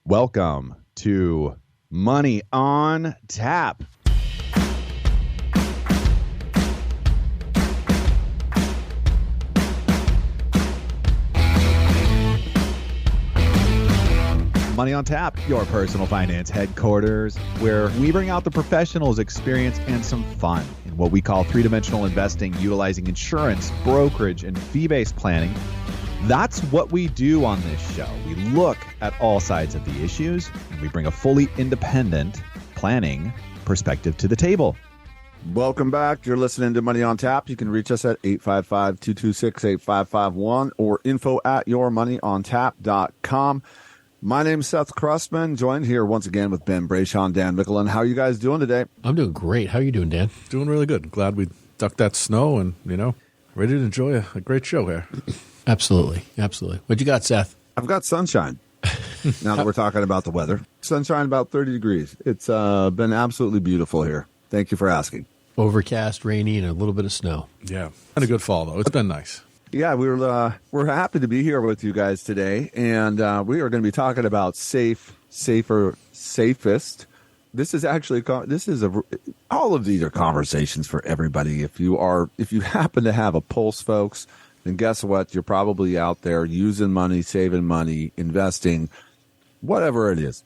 Welcome to Money on Tap. Money on Tap, your personal finance headquarters, where we bring out the professionals' experience and some fun in what we call three-dimensional investing, utilizing insurance, brokerage, and fee-based planning. That's what we do on this show. We look at all sides of the issues, and we bring a fully independent planning perspective to the table. Welcome back. You're listening to Money on Tap. You can reach us at 855-226-8551 or info@yourmoneyontap.com. My name's Seth Krussman, joined here once again with Ben Brayshaw, Dan Mickelin. How are you guys doing today? I'm doing great. How are you doing, Dan? Doing really good. Glad we ducked that snow and, ready to enjoy a great show here. Absolutely. Absolutely. What you got, Seth? I've got sunshine. Now that we're talking about the weather. Sunshine about 30 degrees. It's been absolutely beautiful here. Thank you for asking. Overcast, rainy, and a little bit of snow. Yeah. And a good fall, though. It's been nice. Yeah, we're happy to be here with you guys today, and we are going to be talking about safest. This is actually all of these are conversations for everybody. If you happen to have a pulse, folks, then guess what? You're probably out there using money, saving money, investing, whatever it is.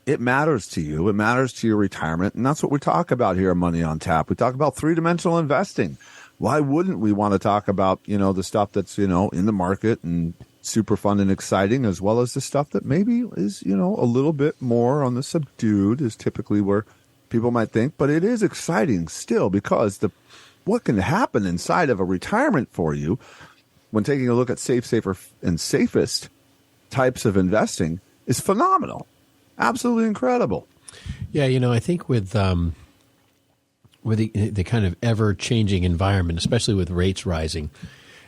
It matters to you. It matters to your retirement, and that's what we talk about here on Money on Tap. We talk about three-dimensional investing. Why wouldn't we want to talk about, the stuff that's, in the market and super fun and exciting, as well as the stuff that maybe is, a little bit more on the subdued is typically where people might think, but it is exciting still because what can happen inside of a retirement for you when taking a look at safer, and safest types of investing is phenomenal. Absolutely incredible. Yeah, I think with the kind of ever-changing environment, especially with rates rising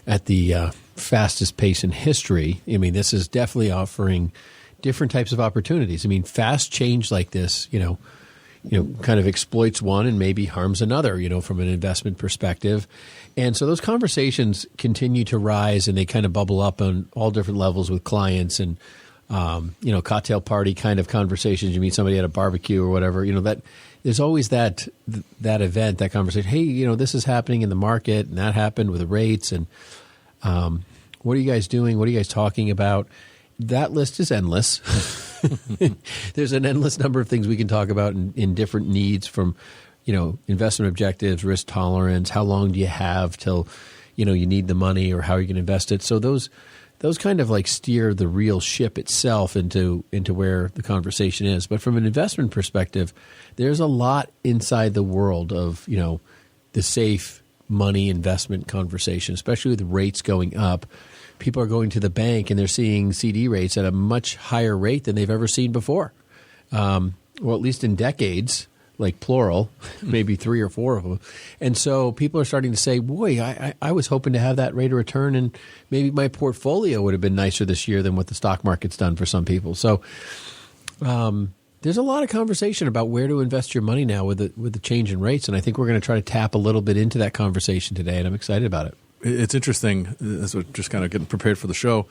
at the fastest pace in history, this is definitely offering different types of opportunities. Fast change like this, kind of exploits one and maybe harms another, from an investment perspective. And so those conversations continue to rise and they kind of bubble up on all different levels with clients and, cocktail party kind of conversations. You meet somebody at a barbecue or whatever, that there's always that event, that conversation. Hey, this is happening in the market and that happened with the rates. And what are you guys doing? What are you guys talking about? That list is endless. There's an endless number of things we can talk about in different needs from, investment objectives, risk tolerance, how long do you have till, you need the money or how you can invest it. So those kind of like steer the real ship itself into where the conversation is. But from an investment perspective, there's a lot inside the world of, the safe money investment conversation, especially with rates going up. People are going to the bank and they're seeing CD rates at a much higher rate than they've ever seen before. Well, at least in decades, like plural, maybe 3 or 4 of them. And so people are starting to say, boy, I was hoping to have that rate of return and maybe my portfolio would have been nicer this year than what the stock market's done for some people. So there's a lot of conversation about where to invest your money now with the change in rates. And I think we're going to try to tap a little bit into that conversation today, and I'm excited about it. It's interesting, as we're just kind of getting prepared for the show.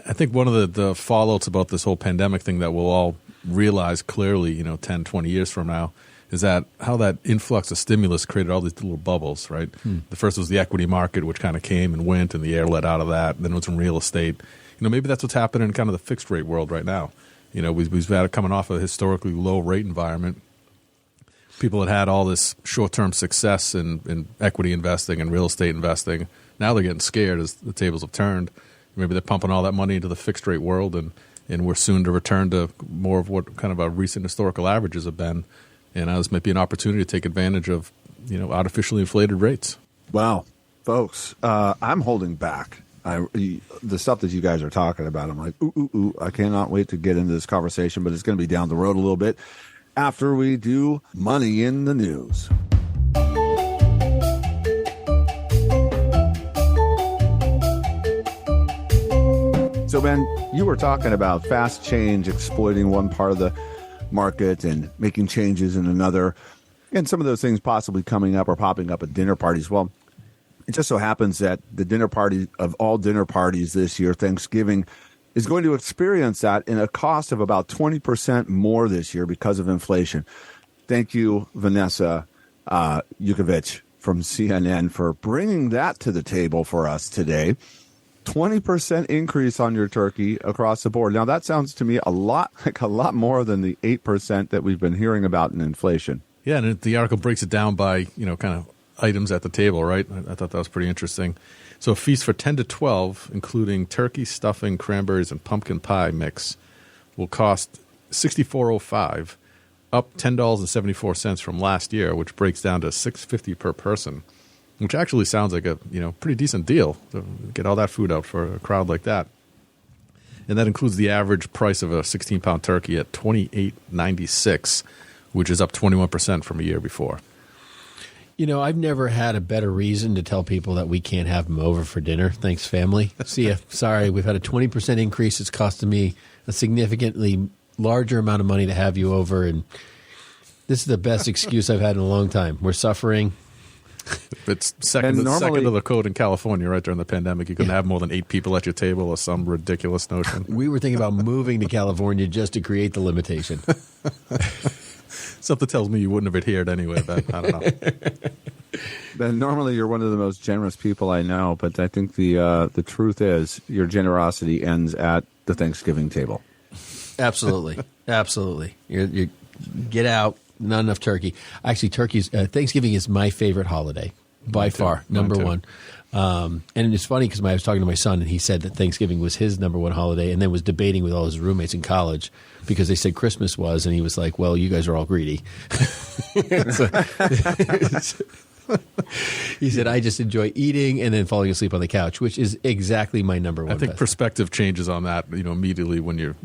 I think one of the fallouts about this whole pandemic thing that we'll all realize clearly, 10, 20 years from now, is that how that influx of stimulus created all these little bubbles, right? The first was the equity market, which kind of came and went, and the air let out of that. And then it was in real estate. Maybe that's what's happening in kind of the fixed rate world right now. We've had coming off a historically low rate environment. People had all this short-term success in equity investing and real estate investing. Now they're getting scared as the tables have turned. Maybe they're pumping all that money into the fixed rate world, and we're soon to return to more of what kind of our recent historical averages have been. And this might be an opportunity to take advantage of, artificially inflated rates. Wow, folks, I'm holding back. The stuff that you guys are talking about, I'm like, ooh, I cannot wait to get into this conversation, but it's going to be down the road a little bit after we do Money in the News. So, Ben, you were talking about fast change exploiting one part of the market and making changes in another, and some of those things possibly coming up or popping up at dinner parties. Well, it just so happens that the dinner party of all dinner parties this year, Thanksgiving, is going to experience that in a cost of about 20% more this year because of inflation. Thank you, Vanessa Yukovic from CNN, for bringing that to the table for us today. 20% increase on your turkey across the board. Now, that sounds to me a lot more than the 8% that we've been hearing about in inflation. Yeah, and the article breaks it down by, kind of items at the table, right? I thought that was pretty interesting. So a feast for 10 to 12, including turkey, stuffing, cranberries, and pumpkin pie mix, will cost $64.05, up $10.74 from last year, which breaks down to $6.50 per person, which actually sounds like a pretty decent deal to get all that food out for a crowd like that. And that includes the average price of a 16-pound turkey at $28.96, which is up 21% from a year before. I've never had a better reason to tell people that we can't have them over for dinner. Thanks, family. See ya. Sorry, we've had a 20% increase. It's costing me a significantly larger amount of money to have you over, and this is the best excuse I've had in a long time. We're suffering. It's second to the code in California, right, during the pandemic. You couldn't have more than 8 people at your table or some ridiculous notion. We were thinking about moving to California just to create the limitation. Something tells me you wouldn't have adhered anyway, but I don't know. Ben, normally you're one of the most generous people I know, but I think the truth is your generosity ends at the Thanksgiving table. Absolutely. Absolutely. You get out, not enough turkey. Actually, Thanksgiving is my favorite holiday by far, number one. And it's funny because I was talking to my son, and he said that Thanksgiving was his number one holiday, and then was debating with all his roommates in college because they said Christmas was, and he was like, well, you guys are all greedy. He said, I just enjoy eating and then falling asleep on the couch, which is exactly my number one. I think perspective changes on that, immediately when you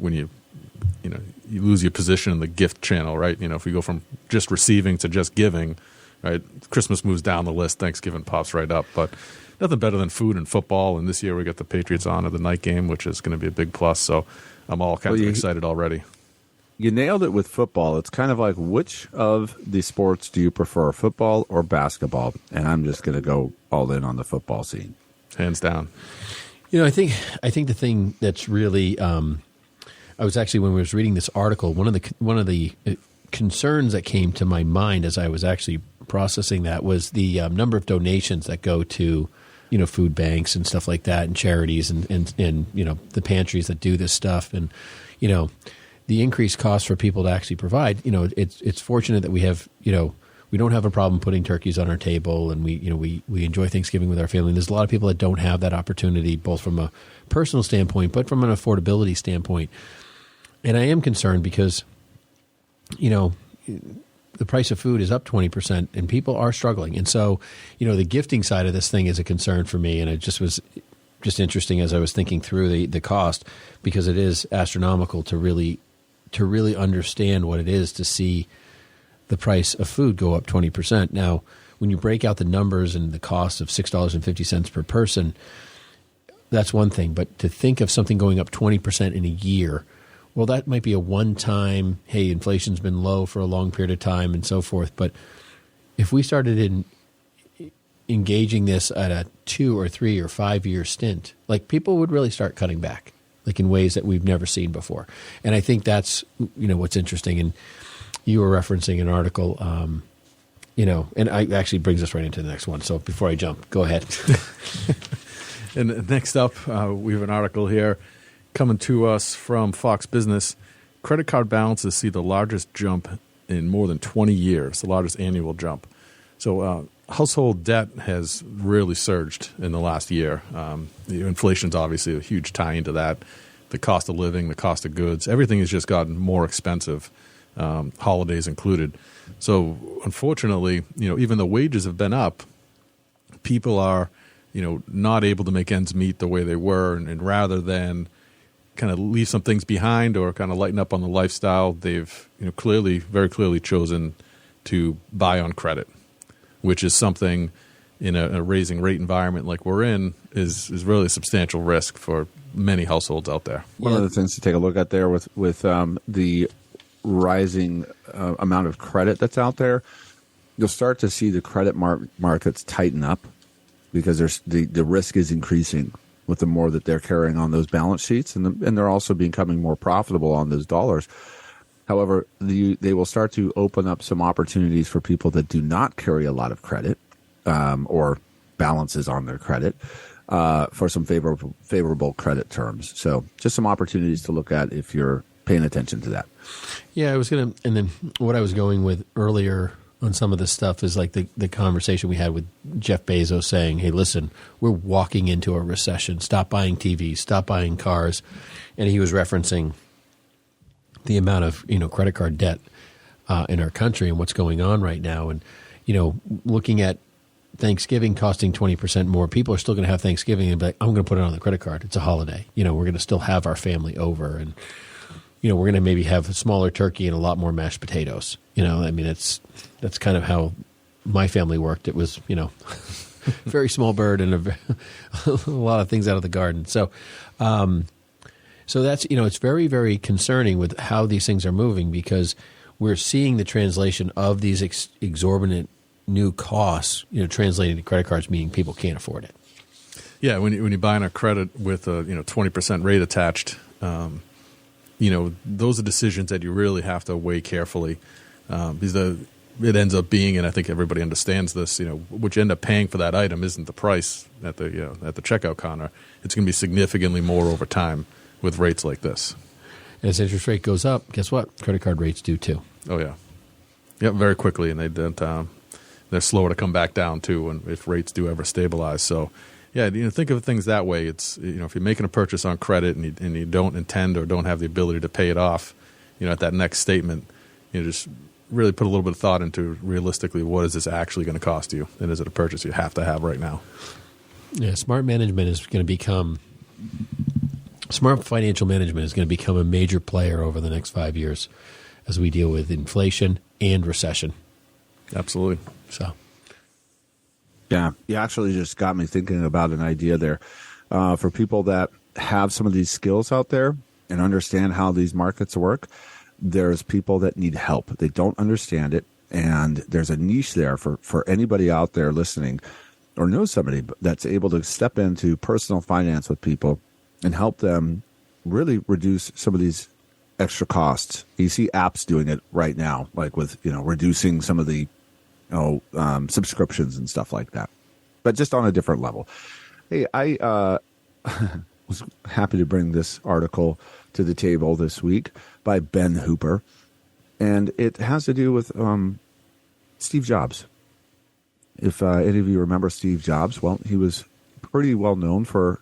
lose your position in the gift channel, right? If we go from just receiving to just giving, right? Christmas moves down the list, Thanksgiving pops right up, but nothing better than food and football. And this year we got the Patriots on at the night game, which is going to be a big plus. So I'm all kinds of excited already. You nailed it with football. It's kind of like, which of the sports do you prefer, football or basketball? And I'm just going to go all in on the football scene. Hands down. I think the thing that's really, I was actually, when we was reading this article, one of the concerns that came to my mind as I was actually processing that was the number of donations that go to, food banks and stuff like that, and charities and the pantries that do this stuff, and the increased cost for people to actually provide. It's fortunate that we have we don't have a problem putting turkeys on our table, and we enjoy Thanksgiving with our family. And there's a lot of people that don't have that opportunity, both from a personal standpoint, but from an affordability standpoint. And I am concerned because, the price of food is up 20% and people are struggling. And so, the gifting side of this thing is a concern for me. And it just was just interesting as I was thinking through the cost, because it is astronomical to really understand what it is to see the price of food go up 20%. Now, when you break out the numbers and the cost of $6.50 per person, that's one thing. But to think of something going up 20% in a year, well, that might be a one-time, hey, inflation's been low for a long period of time and so forth. But if we started engaging this at a 2 or 3 or 5 year stint, like, people would really start cutting back, like in ways that we've never seen before. And I think that's, what's interesting. And you were referencing an article, and it actually brings us right into the next one. So before I jump, go ahead. And next up, we have an article here coming to us from Fox Business. Credit card balances see the largest jump in more than 20 years, the largest annual jump. So household debt has really surged in the last year. Inflation's obviously a huge tie into that. The cost of living, the cost of goods, everything has just gotten more expensive, holidays included. So unfortunately, even though wages have been up, people are, not able to make ends meet the way they were. And rather than kind of leave some things behind or kind of lighten up on the lifestyle, they've, very clearly chosen to buy on credit, which is something in a raising rate environment like we're in is really a substantial risk for many households out there. One of the things to take a look at there with the rising amount of credit that's out there, you'll start to see the credit markets tighten up because the risk is increasing with the more that they're carrying on those balance sheets, and they're also becoming more profitable on those dollars. However, they will start to open up some opportunities for people that do not carry a lot of credit or balances on their credit for some favorable credit terms. So just some opportunities to look at if you're paying attention to that. Yeah, and then what I was going with earlier on some of this stuff is like the conversation we had with Jeff Bezos saying, hey, listen, we're walking into a recession. Stop buying TVs, stop buying cars. And he was referencing the amount of, credit card debt in our country and what's going on right now. And, looking at Thanksgiving costing 20% more, people are still going to have Thanksgiving and be like, I'm going to put it on the credit card. It's a holiday. We're going to still have our family over, and, we're going to maybe have a smaller turkey and a lot more mashed potatoes. That's kind of how my family worked. It was, very small bird and a lot of things out of the garden. So that's, it's very, very concerning with how these things are moving, because we're seeing the translation of these exorbitant new costs, translating to credit cards, meaning people can't afford it. Yeah, when you're buying a credit with a 20% rate attached, those are decisions that you really have to weigh carefully, because it ends up being, and I think everybody understands this, what you end up paying for that item isn't the price at the checkout counter. It's going to be significantly more over time with rates like this. As interest rate goes up, guess what? Credit card rates do too. Oh yeah, yep, very quickly, and they're slower to come back down too, if rates do ever stabilize. So, yeah, think of things that way. It's if you're making a purchase on credit and you don't intend or don't have the ability to pay it off, at that next statement, just really put a little bit of thought into realistically what is this actually going to cost you, and is it a purchase you have to have right now? Yeah, smart financial management is going to become a major player over the next 5 years as we deal with inflation and recession. Absolutely. So, yeah, you actually just got me thinking about an idea there for people that have some of these skills out there and understand how these markets work. There's people that need help. They don't understand it, and there's a niche there for anybody out there listening or knows somebody that's able to step into personal finance with people and help them really reduce some of these extra costs. You see apps doing it right now, like with, reducing some of the, subscriptions and stuff like that, but just on a different level. Hey, I was happy to bring this article to the table this week by Ben Hooper, and it has to do with Steve Jobs. If any of you remember Steve Jobs, well, he was pretty well known for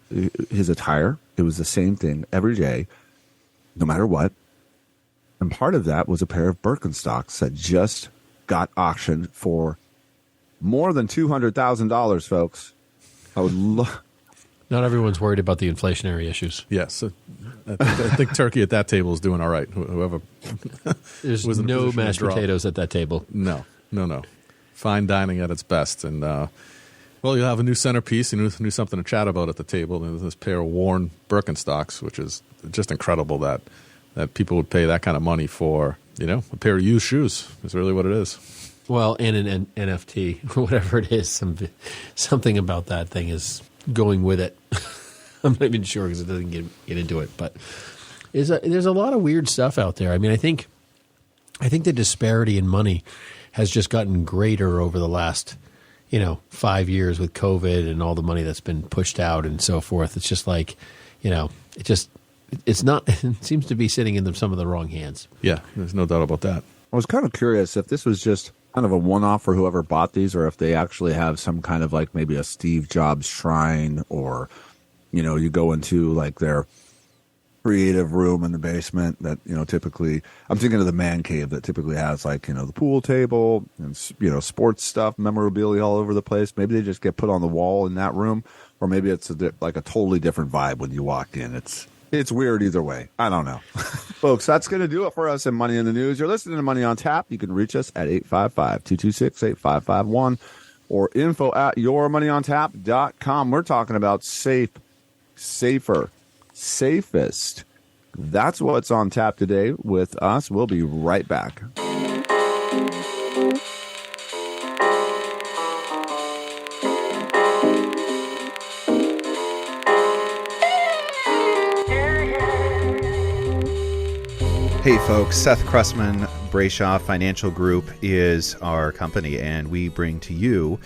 his attire. It was the same thing every day, no matter what. And part of that was a pair of Birkenstocks that just got auctioned for more than $200,000, folks. I would love. Not everyone's worried about the inflationary issues. Yes. I think Turkey at that table is doing all right. Whoever. There's no mashed potatoes at that table. No. Fine dining at its best. And, you'll have a new centerpiece, and new something to chat about at the table. And this pair of worn Birkenstocks, which is just incredible that people would pay that kind of money for, a pair of used shoes. Is really what it is. Well, and an NFT, or whatever it is, something about that thing is going with it. I'm not even sure because it doesn't get into it. But there's a lot of weird stuff out there. I mean, I think the disparity in money has just gotten greater over the last 5 years with COVID and all the money that's been pushed out and so forth. It's just like, it seems to be sitting in some of the wrong hands. Yeah, there's no doubt about that. I was kind of curious if this was just kind of a one-off for whoever bought these, or if they actually have some kind of like maybe a Steve Jobs shrine, or, you go into like their creative room in the basement that, typically, I'm thinking of the man cave that typically has like, the pool table and, sports stuff, memorabilia all over the place. Maybe they just get put on the wall in that room, or maybe it's like a totally different vibe when you walk in. It's weird either way. I don't know. Folks, that's going to do it for us in Money in the News. You're listening to Money on Tap. You can reach us at 855-226-8551 or info@yourmoneyontap.com. We're talking about safer, safest. That's what's on tap today with us. We'll be right back. Hey folks, Seth Krussman, Brayshaw Financial Group is our company, and we bring to you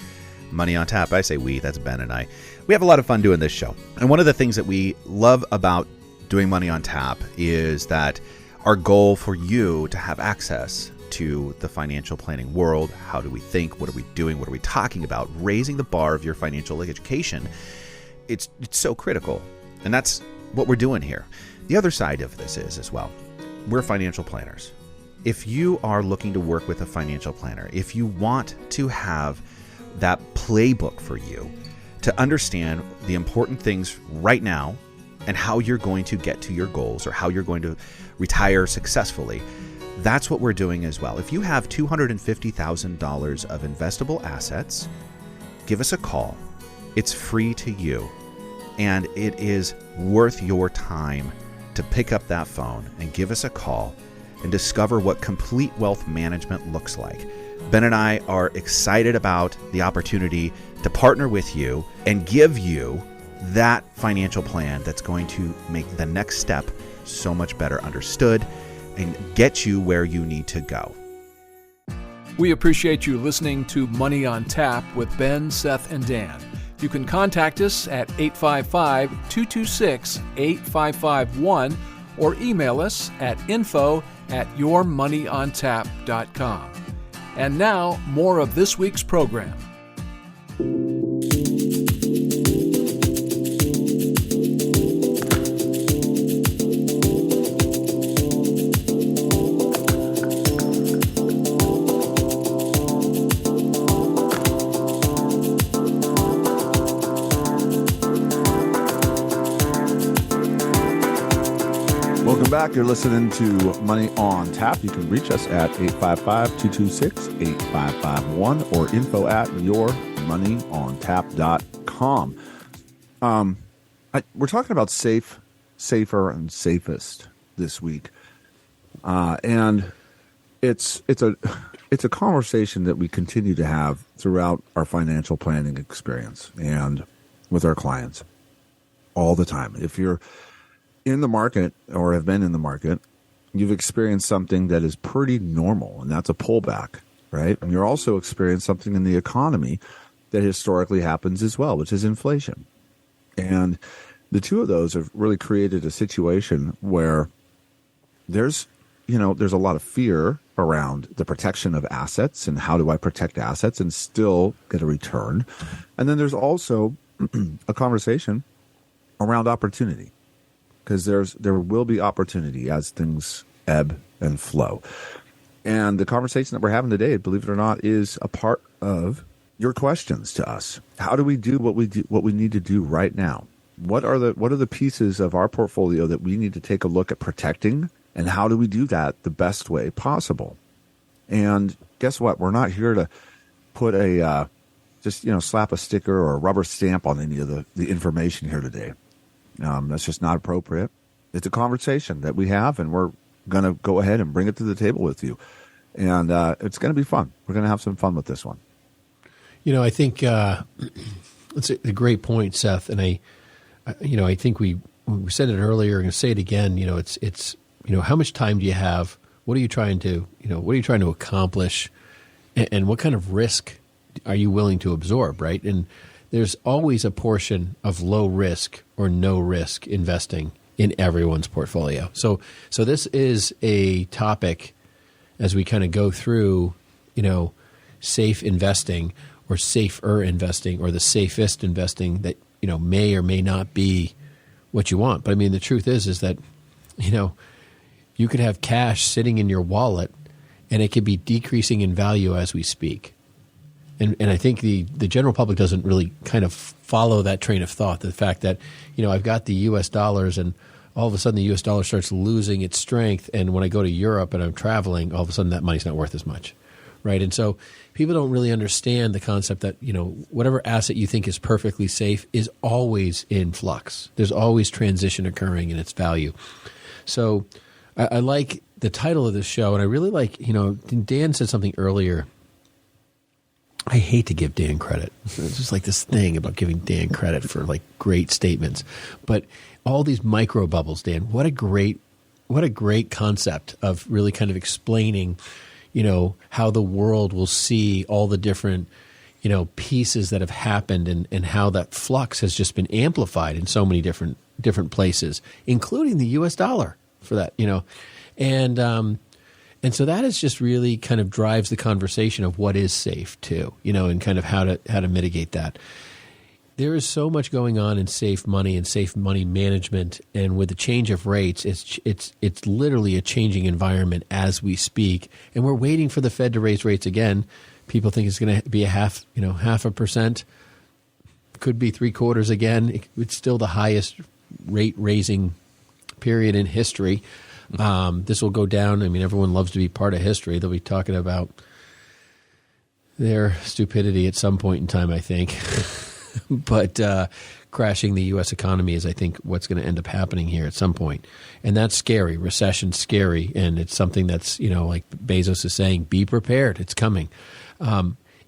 Money on Tap. I say we, that's Ben and I. We have a lot of fun doing this show. And one of the things that we love about doing Money on Tap is that our goal for you to have access to the financial planning world. How do we think? What are we doing? What are we talking about? Raising the bar of your financial education. It's so critical. And that's what we're doing here. The other side of this is as well, we're financial planners. If you are looking to work with a financial planner, if you want to have that playbook for you to understand the important things right now and how you're going to get to your goals or how you're going to retire successfully, that's what we're doing as well. If you have $250,000 of investable assets, give us a call. It's free to you, and it is worth your time to pick up that phone and give us a call and discover what complete wealth management looks like. Ben and I are excited about the opportunity to partner with you and give you that financial plan that's going to make the next step so much better understood and get you where you need to go. We appreciate you listening to Money on Tap with Ben, Seth, and Dan. You can contact us at 855-226-8551 or email us at info@yourmoneyontap.com. And now, more of this week's program. Welcome back. You're listening to Money on Tap. You can reach us at 855-226-8551 or info@yourmoneyontap.com. We're talking about safer, and safest this week. And it's a conversation that we continue to have throughout our financial planning experience and with our clients all the time. If you're in the market or have been in the market, you've experienced something that is pretty normal, and that's a pullback, right? And you're also experiencing something in the economy that historically happens as well, which is inflation. And the two of those have really created a situation where there's a lot of fear around the protection of assets and how do I protect assets and still get a return. And then there's also a conversation around opportunity, because there will be opportunity as things ebb and flow. And the conversation that we're having today, believe it or not, is a part of your questions to us. How do we do what we need to do right now? What are the pieces of our portfolio that we need to take a look at protecting, and how do we do that the best way possible? And guess what? We're not here to put slap a sticker or a rubber stamp on any of the information here today. That's just not appropriate. It's a conversation that we have, and we're going to go ahead and bring it to the table with you. And it's going to be fun. We're going to have some fun with this one. I think it's a great point, Seth. And I think we said it earlier, and going to say it again. It's how much time do you have? What are you trying to accomplish? And what kind of risk are you willing to absorb, right? And there's always a portion of low risk or no risk investing in everyone's portfolio. So this is a topic as we kind of go through, safe investing or safer investing or the safest investing that, may or may not be what you want. But I mean, the truth is that, you could have cash sitting in your wallet and it could be decreasing in value as we speak. And I think the general public doesn't really kind of follow that train of thought. The fact that, I've got the U.S. dollars and all of a sudden the U.S. dollar starts losing its strength. And when I go to Europe and I'm traveling, all of a sudden that money's not worth as much, right? And so people don't really understand the concept that, whatever asset you think is perfectly safe is always in flux. There's always transition occurring in its value. So I like the title of this show, and I really like, Dan said something earlier. I hate to give Dan credit. It's just like this thing about giving Dan credit for like great statements. But all these micro bubbles, Dan, what a great what a great concept of really kind of explaining, how the world will see all the different, pieces that have happened and how that flux has just been amplified in so many different places, including the U.S. dollar for that, And so that is just really kind of drives the conversation of what is safe too, and kind of how to mitigate that. There is so much going on in safe money and safe money management, and with the change of rates, it's literally a changing environment as we speak. And we're waiting for the Fed to raise rates again. People think it's going to be a half a percent, could be 3/4 again. It's still the highest rate raising period in history. This will go down. I mean, everyone loves to be part of history. They'll be talking about their stupidity at some point in time, I think. But crashing the U.S. economy is, I think, what's going to end up happening here at some point. And that's scary. Recession's scary. And it's something that's, like Bezos is saying, be prepared. It's coming.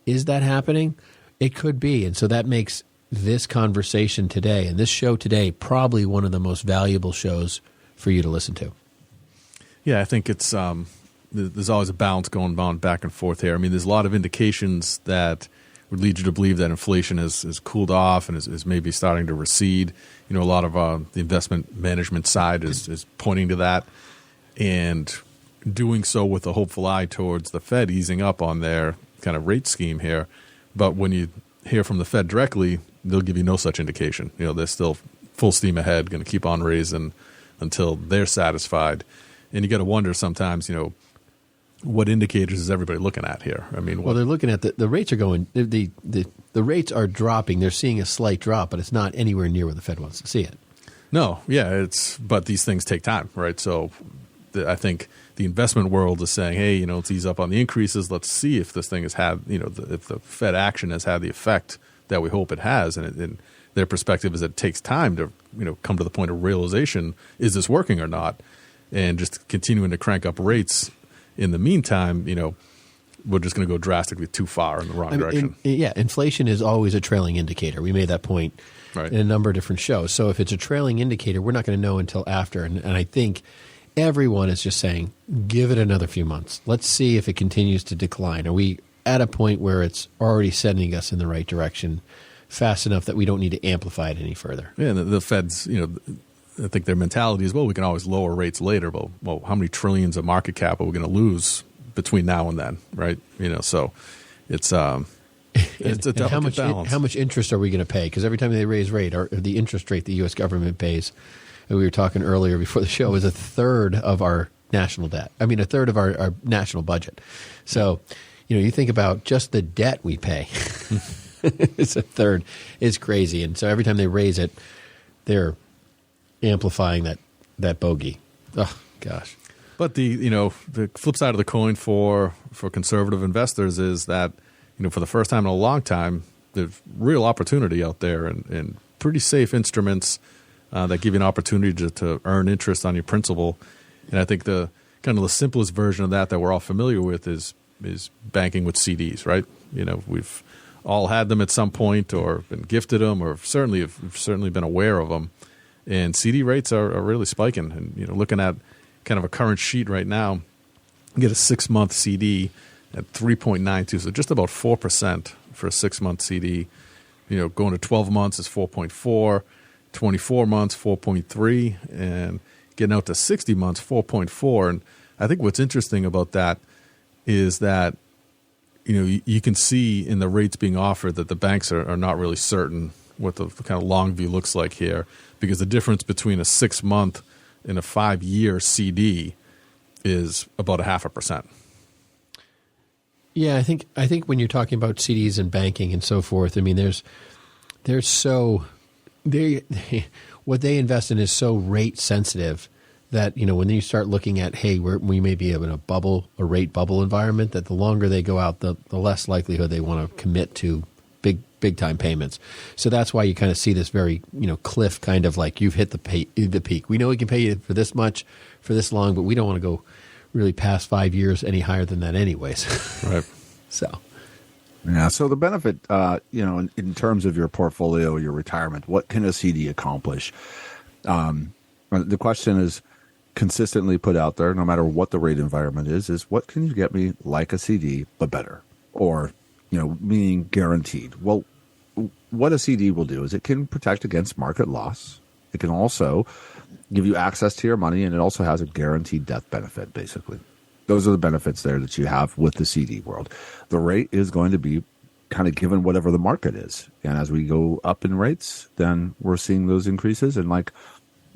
Is that happening? It could be. And so that makes this conversation today and this show today probably one of the most valuable shows for you to listen to. Yeah, I think it's there's always a balance going on back and forth here. I mean, there's a lot of indications that would lead you to believe that inflation has cooled off and is maybe starting to recede. A lot of the investment management side is pointing to that and doing so with a hopeful eye towards the Fed easing up on their kind of rate scheme here. But when you hear from the Fed directly, they'll give you no such indication. They're still full steam ahead, going to keep on raising until they're satisfied. And you got to wonder sometimes, what indicators is everybody looking at here? I mean, well, they're looking at the rates are going. The rates are dropping. They're seeing a slight drop, but it's not anywhere near where the Fed wants to see it. No, yeah, but these things take time, right? So I think the investment world is saying, hey, let's ease up on the increases. Let's see if this thing has had, if the Fed action has had the effect that we hope it has. And their perspective is that it takes time to, come to the point of realization: is this working or not? And just continuing to crank up rates. In the meantime, we're just going to go drastically too far in the wrong direction. Inflation is always a trailing indicator. We made that point in a number of different shows. So if it's a trailing indicator, we're not going to know until after. And I think everyone is just saying, give it another few months. Let's see if it continues to decline. Are we at a point where it's already sending us in the right direction fast enough that we don't need to amplify it any further? Yeah, the Fed's, I think their mentality is, well, we can always lower rates later, but how many trillions of market cap are we going to lose between now and then, right? So it's a delicate balance. How much interest are we going to pay? Because every time they raise rate, or the interest rate the U.S. government pays, and we were talking earlier before the show, is a third of our national debt. I mean, a third of our national budget. So, you think about just the debt we pay. It's a third. It's crazy. And so every time they raise it, they're amplifying that bogey. Oh gosh! But the flip side of the coin for conservative investors is that for the first time in a long time, there's real opportunity out there and pretty safe instruments that give you an opportunity to earn interest on your principal. And I think the kind of the simplest version of that we're all familiar with is banking with CDs, right? We've all had them at some point, or been gifted them, or certainly been aware of them. And CD rates are really spiking. And, looking at kind of a current sheet right now, you get a 6-month CD at 3.92, so just about 4% for a 6-month CD. Going to 12 months is 4.4, 24 months, 4.3, and getting out to 60 months, 4.4. And I think what's interesting about that is that, you can see in the rates being offered that the banks are not really certain what the kind of long view looks like here, because the difference between a 6-month and a 5-year CD is about 0.5%. Yeah, I think when you're talking about CDs and banking and so forth, I mean, what they invest in is so rate sensitive that when you start looking at, hey, we may be in a rate bubble environment, that the longer they go out, the less likelihood they want to commit to big time payments. So that's why you kind of see this very cliff, kind of like you've hit the peak. We know we can pay you for this much for this long, but we don't want to go really past 5 years any higher than that anyways. Right. So the benefit in terms of your portfolio, your retirement, what can a CD accomplish? The question is, consistently put out there, no matter what the rate environment is what can you get me like a CD, but better? Or, meaning guaranteed. Well, what a CD will do is it can protect against market loss. It can also give you access to your money, and it also has a guaranteed death benefit, basically. Those are the benefits there that you have with the CD world. The rate is going to be kind of given whatever the market is. And as we go up in rates, then we're seeing those increases. And like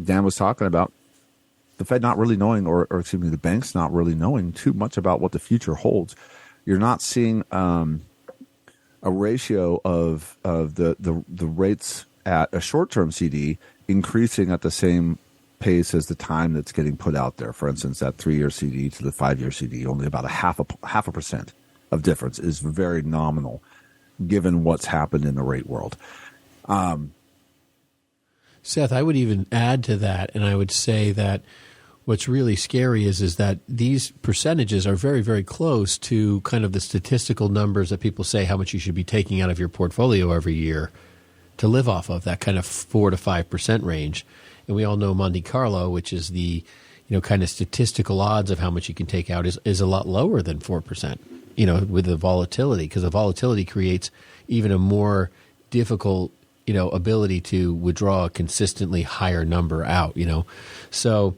Dan was talking about, the Fed not really knowing, or excuse me, the banks not really knowing too much about what the future holds. You're not seeing a ratio of the rates at a short-term CD increasing at the same pace as the time that's getting put out there. For instance, that 3-year CD to the 5-year CD, only about a half a percent of difference is very nominal, given what's happened in the rate world. Seth, I would even add to that, and I would say that what's really scary is that these percentages are very, very close to kind of the statistical numbers that people say how much you should be taking out of your portfolio every year to live off of, that kind of 4 to 5% range. And we all know Monte Carlo, which is the kind of statistical odds of how much you can take out, is a lot lower than 4%. With the volatility, because the volatility creates even a more difficult ability to withdraw a consistently higher number out. So.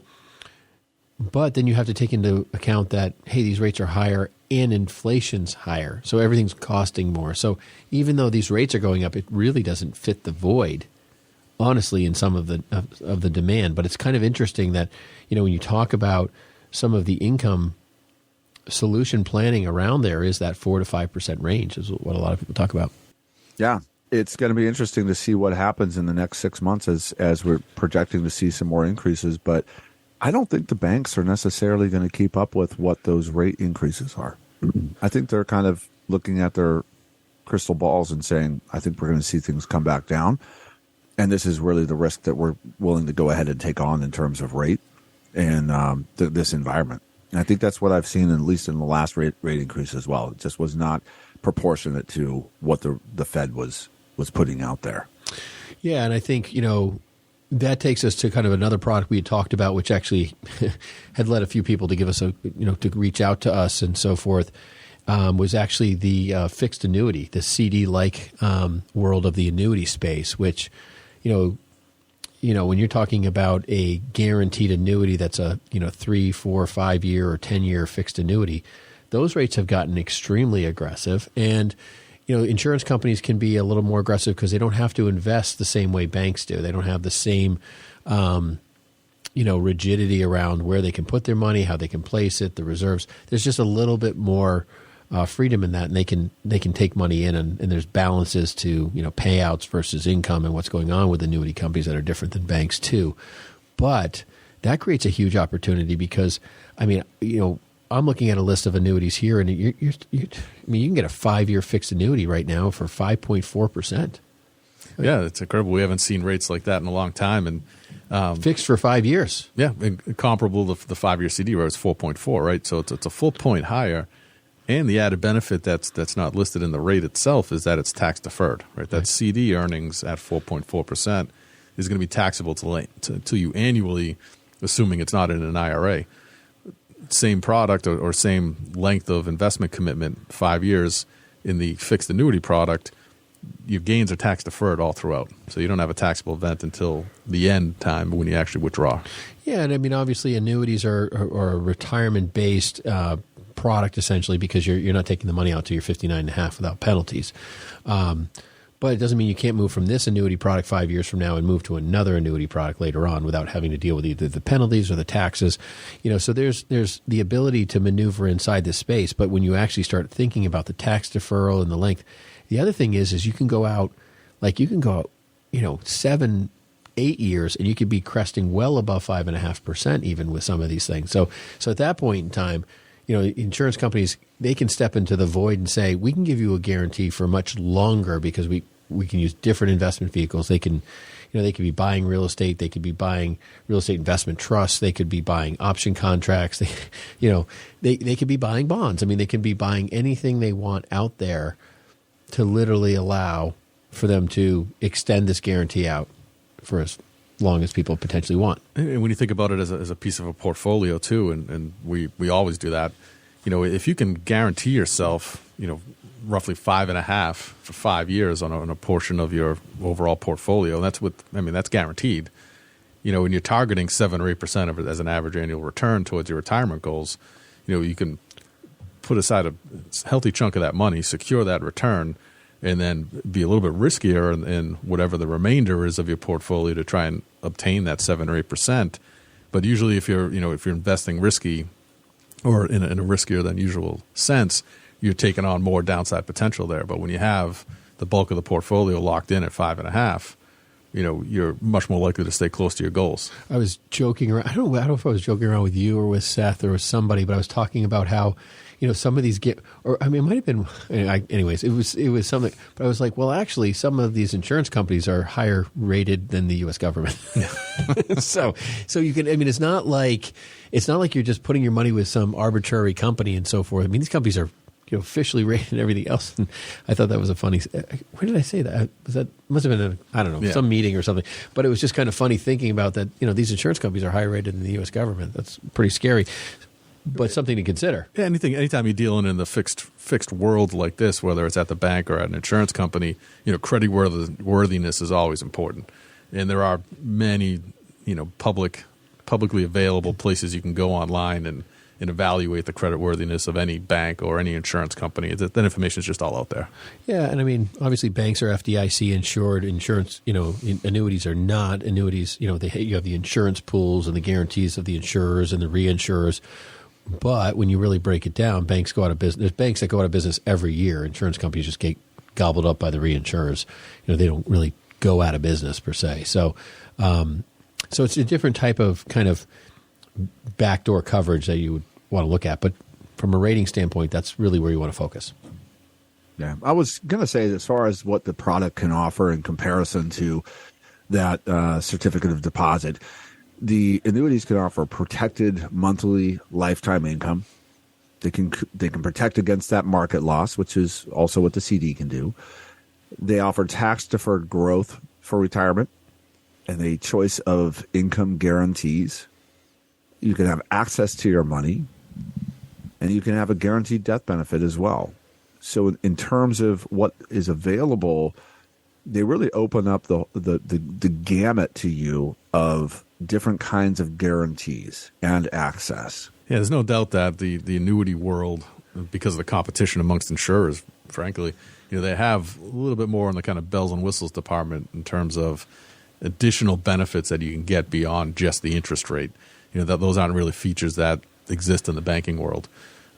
But then you have to take into account that, hey, these rates are higher and inflation's higher. So everything's costing more. So even though these rates are going up, it really doesn't fit the void, honestly, in some of the demand. But it's kind of interesting that, when you talk about some of the income solution planning around there is that 4 to 5% range is what a lot of people talk about. Yeah. It's going to be interesting to see what happens in the next 6 months as we're projecting to see some more increases. But I don't think the banks are necessarily going to keep up with what those rate increases are. I think they're kind of looking at their crystal balls and saying, I think we're going to see things come back down. And this is really the risk that we're willing to go ahead and take on in terms of rate and this environment. And I think that's what I've seen, at least in the last rate increase as well. It just was not proportionate to what the Fed was putting out there. Yeah, and I think, that takes us to kind of another product we had talked about, which actually had led a few people to give us to reach out to us and so forth, was actually the fixed annuity, the CD-like world of the annuity space, which, when you're talking about a guaranteed annuity that's a 3, 4, 5 year or 10-year fixed annuity, those rates have gotten extremely aggressive. And insurance companies can be a little more aggressive because they don't have to invest the same way banks do. They don't have the same, rigidity around where they can put their money, how they can place it, the reserves. There's just a little bit more freedom in that, and they can take money in, and there's balances to payouts versus income and what's going on with annuity companies that are different than banks too. But that creates a huge opportunity because, I'm looking at a list of annuities here, and you can get a 5-year fixed annuity right now for 5.4%. Yeah, it's incredible. We haven't seen rates like that in a long time, and fixed for 5 years. Yeah, comparable to the 5-year CD where it's 4.4, right? So it's a full point higher, and the added benefit that's not listed in the rate itself is that it's tax deferred, right? That CD earnings at 4.4% is going to be taxable to you annually, assuming it's not in an IRA. Same product or same length of investment commitment, 5 years in the fixed annuity product, your gains are tax deferred all throughout. So you don't have a taxable event until the end time when you actually withdraw. Yeah, and obviously annuities are a retirement-based product essentially because you're not taking the money out till you're 59 and a half without penalties. But it doesn't mean you can't move from this annuity product 5 years from now and move to another annuity product later on without having to deal with either the penalties or the taxes. So there's the ability to maneuver inside this space. But when you actually start thinking about the tax deferral and the length, the other thing is you can go out, 7, 8 years, and you could be cresting well above 5.5% even with some of these things. So at that point in time, insurance companies, they can step into the void and say, we can give you a guarantee for much longer because we can use different investment vehicles. They can, they could be buying real estate. They could be buying real estate investment trusts. They could be buying option contracts. They could be buying bonds. They can be buying anything they want out there to literally allow for them to extend this guarantee out for long as people potentially want. And when you think about it as a piece of a portfolio too, and we always do that, if you can guarantee yourself, roughly 5.5 for 5 years on a portion of your overall portfolio, that's guaranteed. When you're targeting 7 or 8% of it as an average annual return towards your retirement goals, you can put aside a healthy chunk of that money, secure that return, and then be a little bit riskier in whatever the remainder is of your portfolio to try and obtain that 7 or 8%. But usually, if you're investing risky, or in a riskier than usual sense, you're taking on more downside potential there. But when you have the bulk of the portfolio locked in at 5.5, you're much more likely to stay close to your goals. I was joking around. I don't know if I was joking around with you or with Seth or with somebody, but I was talking about how, some of these it might have been, anyways, it was something, but I was like, well, actually, some of these insurance companies are higher rated than the U.S. government. So you can, it's not like you're just putting your money with some arbitrary company and so forth. These companies are, officially rated and everything else. And I thought that was a funny, where did I say that? Must have been some meeting or something, but it was just kind of funny thinking about that, these insurance companies are higher rated than the U.S. government. That's pretty scary. But something to consider. Yeah, anytime you're dealing in the fixed world like this, whether it's at the bank or at an insurance company, creditworthiness is always important. And there are many, publicly available places you can go online and evaluate the creditworthiness of any bank or any insurance company. That information is just all out there. Yeah, and obviously banks are FDIC insured. Insurance, annuities are not. Annuities, you have the insurance pools and the guarantees of the insurers and the reinsurers. But when you really break it down, banks go out of business. There's banks that go out of business every year. Insurance companies just get gobbled up by the reinsurers. They don't really go out of business per se. So it's a different type of kind of backdoor coverage that you would want to look at. But from a rating standpoint, that's really where you want to focus. Yeah, I was going to say, as far as what the product can offer in comparison to that certificate of deposit, the annuities can offer protected monthly lifetime income. They can protect against that market loss, which is also what the CD can do. They offer tax-deferred growth for retirement and a choice of income guarantees. You can have access to your money, and you can have a guaranteed death benefit as well. So in terms of what is available, they really open up the gamut to you of different kinds of guarantees and access. Yeah, there's no doubt that the annuity world, because of the competition amongst insurers, frankly, they have a little bit more in the kind of bells and whistles department in terms of additional benefits that you can get beyond just the interest rate. That those aren't really features that exist in the banking world.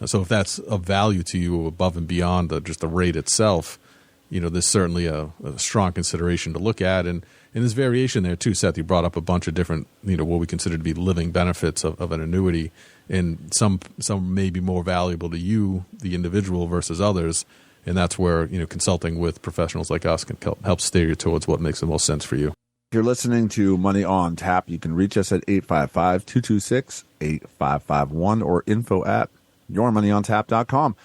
So if that's of value to you above and beyond just the rate itself, there's certainly a strong consideration to look at. And there's variation there too, Seth. You brought up a bunch of different, what we consider to be living benefits of an annuity. And some may be more valuable to you, the individual, versus others. And that's where, consulting with professionals like us can help steer you towards what makes the most sense for you. If you're listening to Money on Tap, you can reach us at 855-226-8551 or info@yourmoneyontap.com.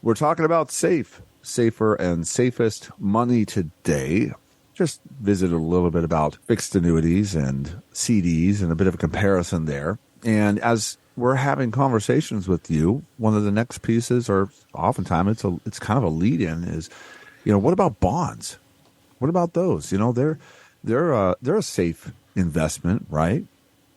We're talking about safer and safest money today. Just visit a little bit about fixed annuities and CDs and a bit of a comparison there. And as we're having conversations with you, one of the next pieces, or oftentimes it's kind of a lead-in, is, what about bonds? What about those? They're a safe investment, right?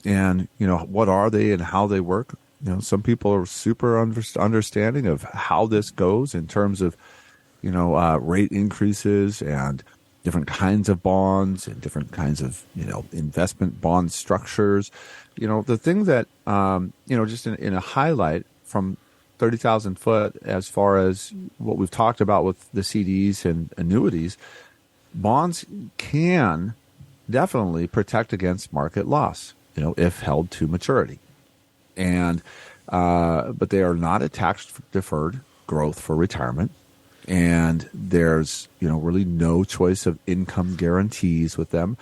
And, what are they and how they work? Some people are super understanding of how this goes in terms of, rate increases and different kinds of bonds and different kinds of, investment bond structures. The thing that, just in a highlight from 30,000 foot, as far as what we've talked about with the CDs and annuities, bonds can definitely protect against market loss, if held to maturity. And but they are not a tax-deferred growth for retirement. And there's, really no choice of income guarantees with them.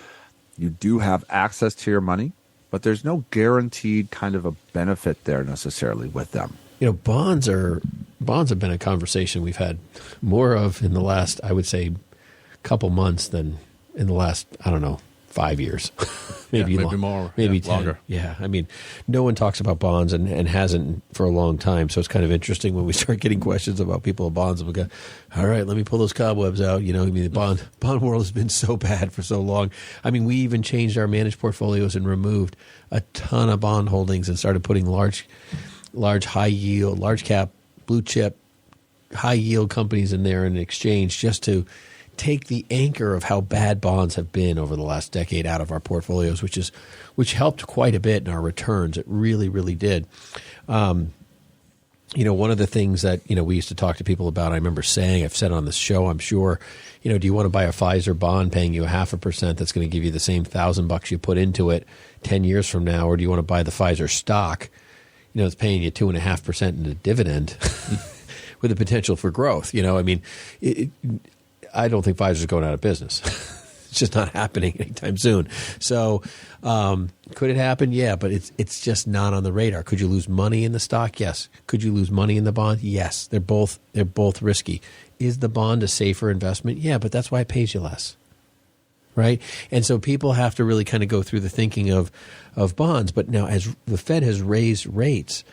You do have access to your money, but there's no guaranteed kind of a benefit there necessarily with them. Bonds have been a conversation we've had more of in the last, I would say, couple months than in the last, 5 years, maybe more, maybe 10. Longer. Yeah, I mean, no one talks about bonds and hasn't for a long time. So it's kind of interesting when we start getting questions about people with bonds. We go, all right, let me pull those cobwebs out. I mean, the bond world has been so bad for so long. I mean, we even changed our managed portfolios and removed a ton of bond holdings and started putting large high yield, large cap, blue chip, high yield companies in there in exchange just to take the anchor of how bad bonds have been over the last decade out of our portfolios, which helped quite a bit in our returns. It really, really did. One of the things that, we used to talk to people about, I remember saying, I've said on this show, I'm sure, do you want to buy a Pfizer bond paying you 0.5% that's going to give you the same $1,000 you put into it 10 years from now, or do you want to buy the Pfizer stock, it's paying you 2.5% in a dividend with the potential for growth? I mean, I don't think Pfizer's going out of business. It's just not happening anytime soon. So could it happen? Yeah, but it's just not on the radar. Could you lose money in the stock? Yes. Could you lose money in the bond? Yes. They're both risky. Is the bond a safer investment? Yeah, but that's why it pays you less. Right? And so people have to really kind of go through the thinking of bonds. But now as the Fed has raised rates,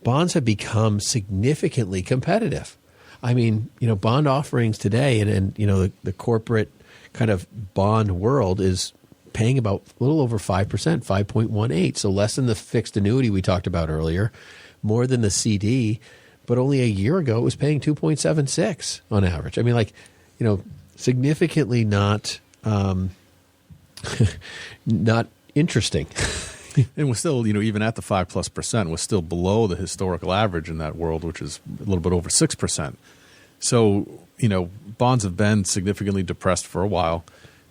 bonds have become significantly competitive. I mean, bond offerings today and the corporate kind of bond world is paying about a little over 5%, 5.18. So less than the fixed annuity we talked about earlier, more than the CD, but only a year ago it was paying 2.76 on average. I mean, significantly not not interesting. And we're still, even at the 5+%, we're still below the historical average in that world, which is a little bit over 6%. So, bonds have been significantly depressed for a while.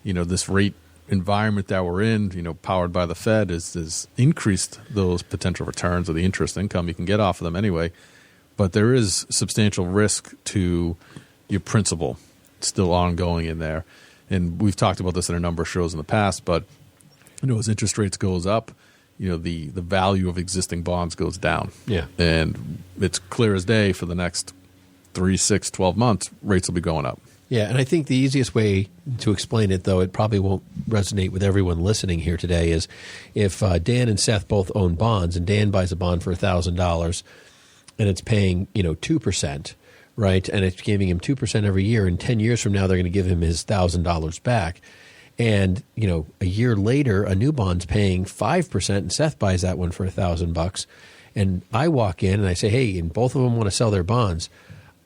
This rate environment that we're in, powered by the Fed, has increased those potential returns or the interest income you can get off of them anyway. But there is substantial risk to your principal still ongoing in there. And we've talked about this in a number of shows in the past, but as interest rates goes up, the value of existing bonds goes down. Yeah. And it's clear as day for the next 3, 6, 12 months, rates will be going up. Yeah, and I think the easiest way to explain it, though it probably won't resonate with everyone listening here today, is if Dan and Seth both own bonds, and Dan buys a bond for $1,000, and it's paying 2%, right? And it's giving him 2% every year. And 10 years from now, they're going to give him his $1,000 back. And a year later, a new bond's paying 5%, and Seth buys that one for $1,000. And I walk in and I say, hey, and both of them want to sell their bonds.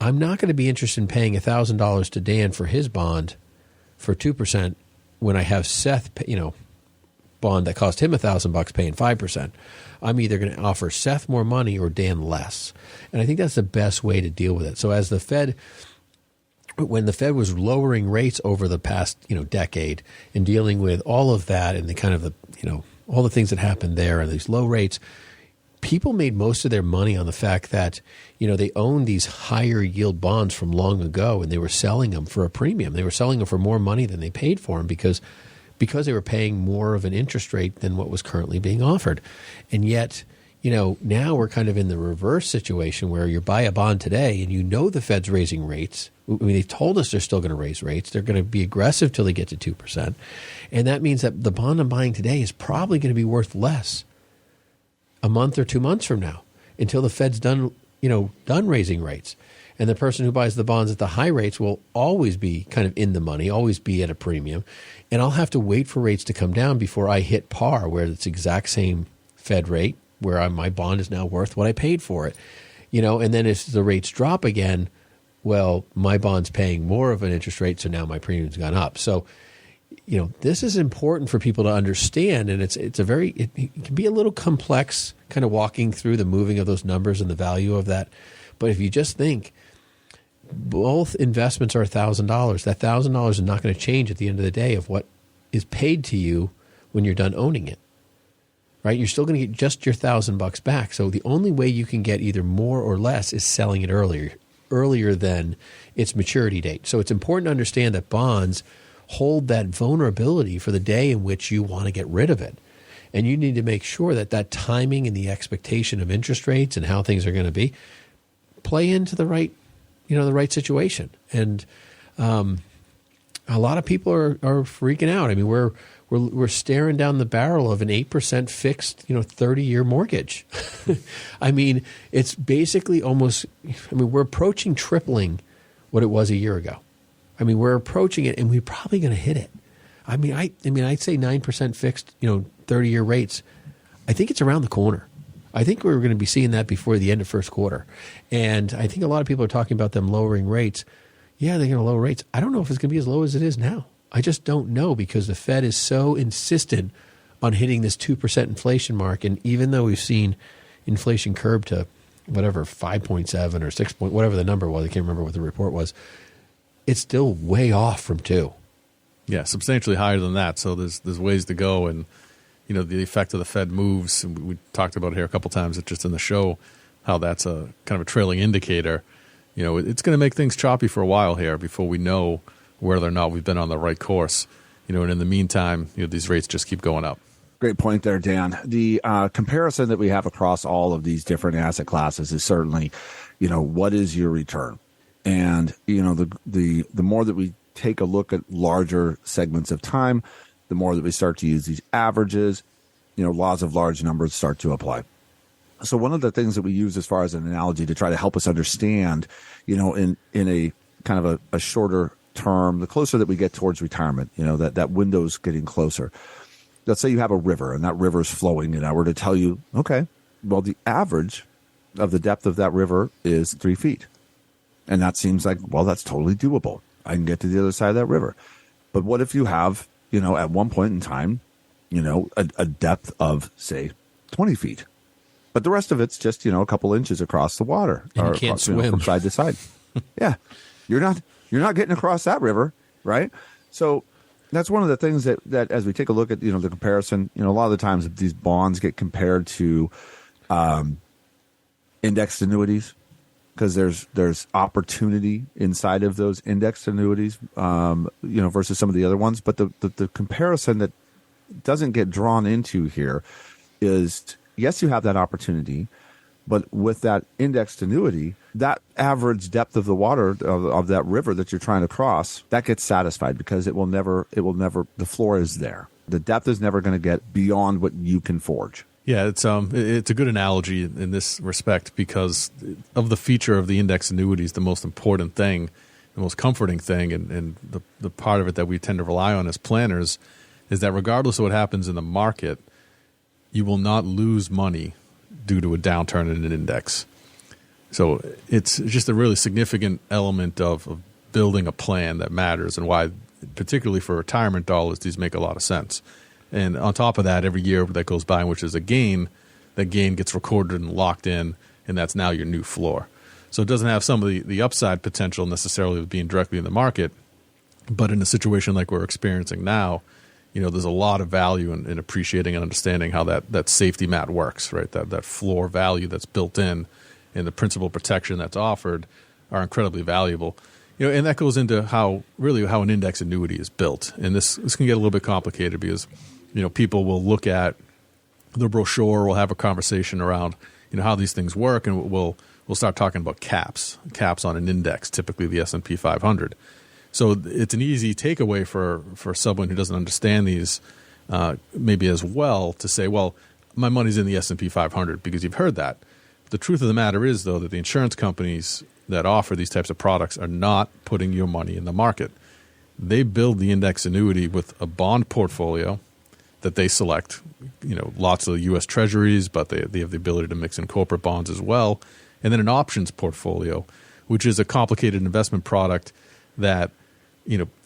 I'm not going to be interested in paying $1,000 to Dan for his bond for 2% when I have Seth, bond that cost him $1,000 paying 5%. I'm either going to offer Seth more money or Dan less. And I think that's the best way to deal with it. So as when the Fed was lowering rates over the past, decade and dealing with all of that and the kind of all the things that happened there and these low rates, people made most of their money on the fact that, they owned these higher yield bonds from long ago and they were selling them for a premium. They were selling them for more money than they paid for them because they were paying more of an interest rate than what was currently being offered. And yet, now we're kind of in the reverse situation where you buy a bond today and the Fed's raising rates. I mean, they've told us they're still going to raise rates. They're going to be aggressive till they get to 2%. And that means that the bond I'm buying today is probably going to be worth less a month or 2 months from now until the Fed's done raising rates. And the person who buys the bonds at the high rates will always be kind of in the money, always be at a premium. And I'll have to wait for rates to come down before I hit par, where it's exact same Fed rate, where my bond is now worth what I paid for it. And then as the rates drop again, well, my bond's paying more of an interest rate, so now my premium's gone up. So, this is important for people to understand, and it can be a little complex, kind of walking through the moving of those numbers and the value of that. But if you just think both investments are $1,000, that $1,000 is not going to change at the end of the day of what is paid to you when you're done owning it. Right? You're still going to get just your $1,000 back. So the only way you can get either more or less is selling it earlier than its maturity date. So it's important to understand that bonds hold that vulnerability for the day in which you want to get rid of it. And you need to make sure that timing and the expectation of interest rates and how things are going to be play into the right situation. And a lot of people are freaking out. I mean, we're we're staring down the barrel of an 8% fixed, 30-year mortgage. I mean, it's basically almost. I mean, we're approaching tripling what it was a year ago. I mean, we're approaching it, and we're probably going to hit it. I mean, I'd say 9% fixed, 30-year rates. I think it's around the corner. I think we're going to be seeing that before the end of first quarter. And I think a lot of people are talking about them lowering rates. Yeah, they're going to lower rates. I don't know if it's going to be as low as it is now. I just don't know because the Fed is so insistent on hitting this 2% inflation mark. And even though we've seen inflation curb to whatever, 5.7 or 6 point, whatever the number was, I can't remember what the report was, it's still way off from 2. Yeah, substantially higher than that. So there's ways to go. And, the effect of the Fed moves, and we talked about it here a couple times just in the show, how that's a kind of a trailing indicator. It's going to make things choppy for a while here before we know whether or not we've been on the right course. And in the meantime, these rates just keep going up. Great point there, Dan. The comparison that we have across all of these different asset classes is certainly, what is your return? And, the more that we take a look at larger segments of time, the more that we start to use these averages, laws of large numbers start to apply. So one of the things that we use as far as an analogy to try to help us understand, in a kind of a shorter term, the closer that we get towards retirement, that window's getting closer. Let's say you have a river and that river is flowing, and I were to tell you, okay, well, the average of the depth of that river is 3 feet. And that seems like, well, that's totally doable. I can get to the other side of that river. But what if you have, at one point in time, a depth of, say, 20 feet? But the rest of it's just, a couple inches across the water. And you can't swim. From side to side. Yeah. You're not getting across that river, right? So that's one of the things that as we take a look at, the comparison, a lot of the times these bonds get compared to indexed annuities, because there's opportunity inside of those indexed annuities, versus some of the other ones. But the comparison that doesn't get drawn into here is, yes, you have that opportunity, but with that indexed annuity, that average depth of the water of that river that you're trying to cross, that gets satisfied because it will never, the floor is there. The depth is never going to get beyond what you can forge. Yeah, it's a good analogy in this respect because of the feature of the index annuities. The most important thing, the most comforting thing, and the part of it that we tend to rely on as planners is that regardless of what happens in the market, you will not lose money due to a downturn in an index. So it's just a really significant element of building a plan that matters, and why, particularly for retirement dollars, these make a lot of sense. And on top of that, every year that goes by, which is a gain, that gain gets recorded and locked in, and that's now your new floor. So it doesn't have some of the upside potential necessarily of being directly in the market, but in a situation like we're experiencing now, there's a lot of value in appreciating and understanding how that safety mat works, right? That floor value that's built in and the principal protection that's offered are incredibly valuable. And that goes into how an index annuity is built. And this can get a little bit complicated because people will look at the brochure, we'll have a conversation around, how these things work, and we'll start talking about caps on an index, typically the S&P 500. So it's an easy takeaway for someone who doesn't understand these maybe as well to say, well, my money's in the S&P 500 because you've heard that. The truth of the matter is, though, that the insurance companies that offer these types of products are not putting your money in the market. They build the index annuity with a bond portfolio that they select, lots of U.S. treasuries, but they have the ability to mix in corporate bonds as well, and then an options portfolio, which is a complicated investment product that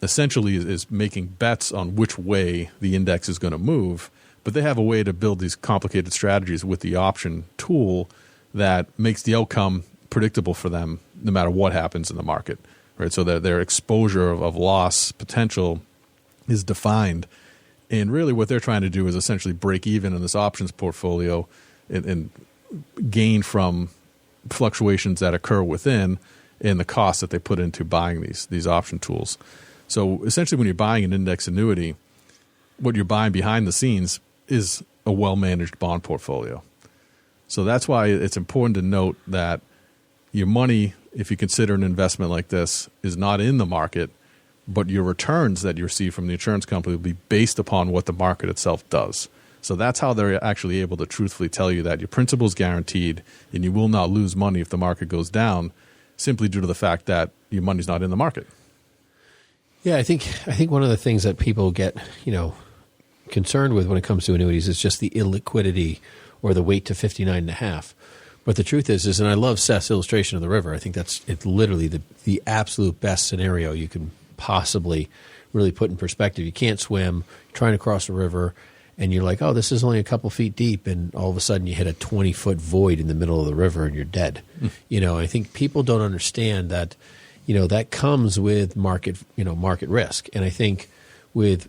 essentially is making bets on which way the index is going to move, but they have a way to build these complicated strategies with the option tool that makes the outcome predictable for them no matter what happens in the market, right? So that their exposure of loss potential is defined. And really what they're trying to do is essentially break even in this options portfolio and gain from fluctuations that occur within and the costs that they put into buying these option tools. So essentially when you're buying an index annuity, what you're buying behind the scenes is a well-managed bond portfolio. So that's why it's important to note that your money, if you consider an investment like this, is not in the market, but your returns that you receive from the insurance company will be based upon what the market itself does. So that's how they're actually able to truthfully tell you that your principal is guaranteed and you will not lose money if the market goes down, simply due to the fact that your money's not in the market. Yeah, I think one of the things that people get, concerned with when it comes to annuities is just the illiquidity or the weight to 59.5. But the truth is, and I love Seth's illustration of the river. I think it's literally the absolute best scenario you can possibly really put in perspective. You can't swim, you're trying to cross a river, and you're like, oh, this is only a couple feet deep, and all of a sudden you hit a 20-foot void in the middle of the river and you're dead. I think people don't understand that, that comes with market risk. And I think with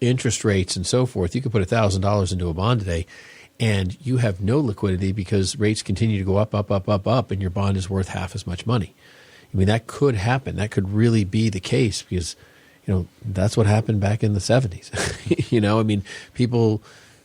interest rates and so forth, you could put $1,000 into a bond today and you have no liquidity because rates continue to go up, and your bond is worth half as much money. I mean, that could happen. That could really be the case because that's what happened back in the 70s. People,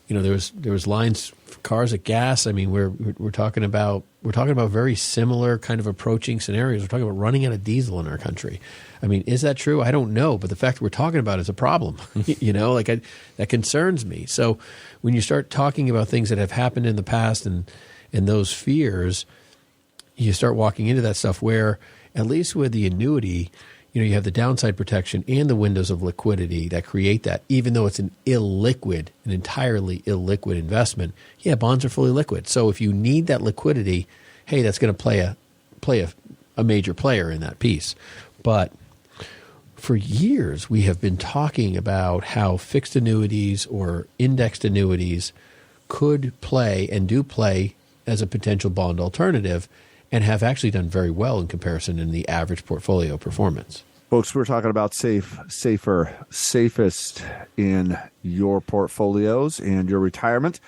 there was lines for cars at gas. I mean, we're talking about very similar kind of approaching scenarios. We're talking about running out of diesel in our country. I mean, is that true? I don't know, but the fact that we're talking about it is a problem. That concerns me. So when you start talking about things that have happened in the past and those fears, you start walking into that stuff where, at least with the annuity, you have the downside protection and the windows of liquidity that create that, even though it's an entirely illiquid investment. Yeah, bonds are fully liquid. So if you need that liquidity, hey, that's going to play a major player in that piece. But for years, we have been talking about how fixed annuities or indexed annuities could play and do play as a potential bond alternative, and have actually done very well in comparison in the average portfolio performance. Folks, we're talking about safest in your portfolios and your retirement.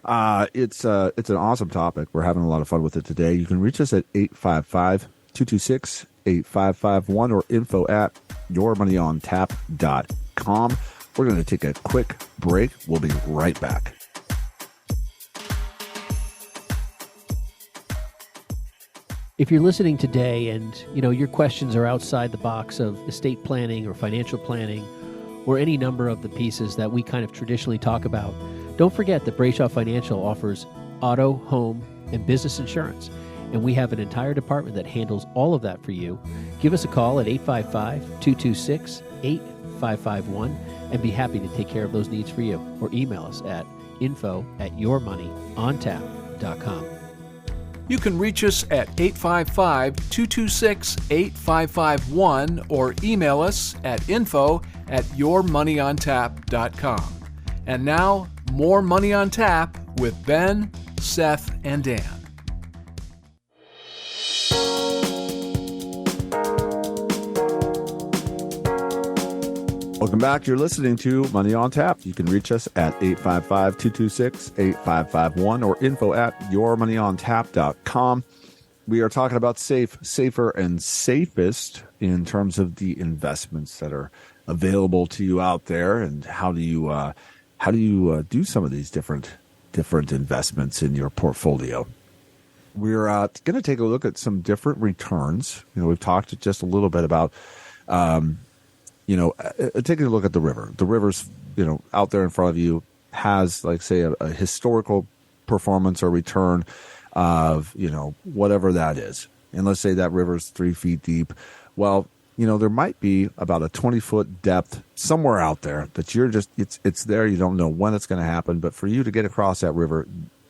It's an awesome topic. We're having a lot of fun with it today. You can reach us at 855-226-8551 or info@yourmoneyontap.com. We're going to take a quick break. We'll be right back. If you're listening today and, your questions are outside the box of estate planning or financial planning or any number of the pieces that we kind of traditionally talk about, don't forget that Brayshaw Financial offers auto, home, and business insurance. And we have an entire department that handles all of that for you. Give us a call at 855-226-8551 and be happy to take care of those needs for you. Or email us at info@yourmoneyontap.com. You can reach us at 855-226-8551 or email us at info@yourmoneyontap.com. And now, more Money on Tap with Ben, Seth, and Dan. Welcome back. You're listening to Money on Tap. You can reach us at 855-226-8551 or info@yourmoneyontap.com. We are talking about safer, and safest in terms of the investments that are available to you out there, and how do you do some of these different investments in your portfolio. We're going to take a look at some different returns. We've talked just a little bit about taking a look at the river. The river's, out there in front of you has, like, say, a historical performance or return of, whatever that is. And let's say that river's 3 feet deep. Well, there might be about a 20-foot depth somewhere out there that you're just, it's there. You don't know when it's going to happen. But for you to get across that river,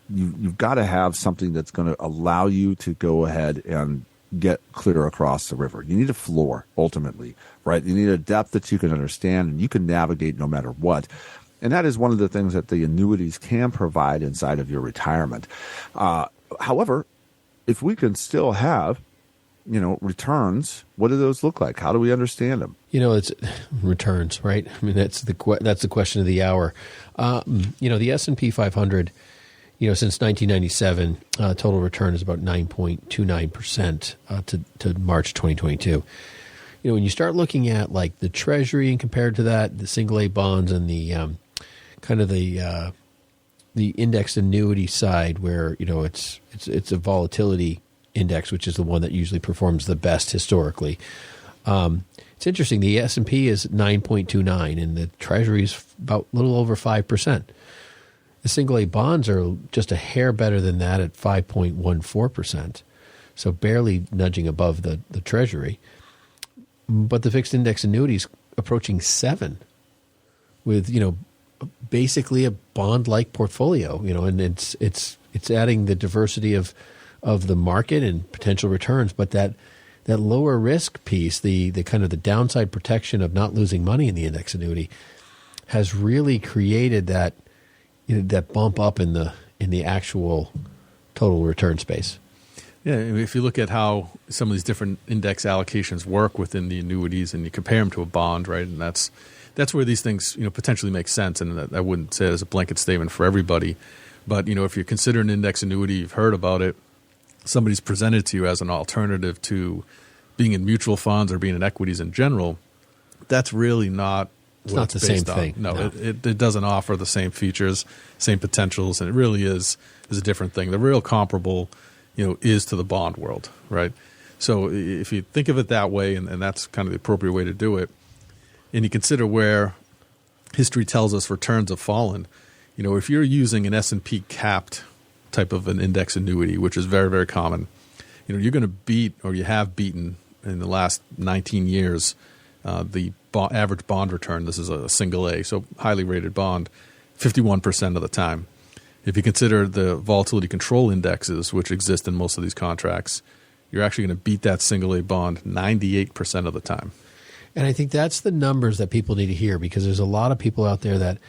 you've got to have something that's going to allow you to go ahead and get clear across the river. You need a floor, ultimately, right? You need a depth that you can understand and you can navigate no matter what. And that is one of the things that the annuities can provide inside of your retirement. However, if we can still have, returns, what do those look like? How do we understand them? It's returns, right? I mean, that's the question of the hour. The S&P 500, since 1997, total return is about 9.29% to March 2022. When you start looking at like the Treasury and compared to that, the single A bonds and the kind of the indexed annuity side, where it's a volatility index, which is the one that usually performs the best historically. It's interesting. The S&P is 9.29 and the Treasury is about a little over 5%. The single A bonds are just a hair better than that at 5.14%. So barely nudging above the Treasury. But the fixed index annuities approaching 7 with, basically a bond-like portfolio, and it's adding the diversity of the market and potential returns, but that lower risk piece, the kind of the downside protection of not losing money in the index annuity, has really created that that bump up in the actual total return space. Yeah, if you look at how some of these different index allocations work within the annuities, and you compare them to a bond, right, and that's where these things potentially make sense. And I wouldn't say it as a blanket statement for everybody, but if you consider an index annuity, you've heard about it, somebody's presented to you as an alternative to being in mutual funds or being in equities in general, that's really not it's not the same thing. No. It doesn't offer the same features, same potentials, and it really is a different thing. The real comparable, is to the bond world, right? So if you think of it that way, and that's kind of the appropriate way to do it, and you consider where history tells us returns have fallen, if you're using an S&P capped type of an index annuity, which is very, very common, you're going to beat, or you have beaten in the last 19 years, the average bond return. This is a single A, so highly rated bond, 51% of the time. If you consider the volatility control indexes, which exist in most of these contracts, you're actually going to beat that single A bond 98% of the time. And I think that's the numbers that people need to hear, because there's a lot of people out there that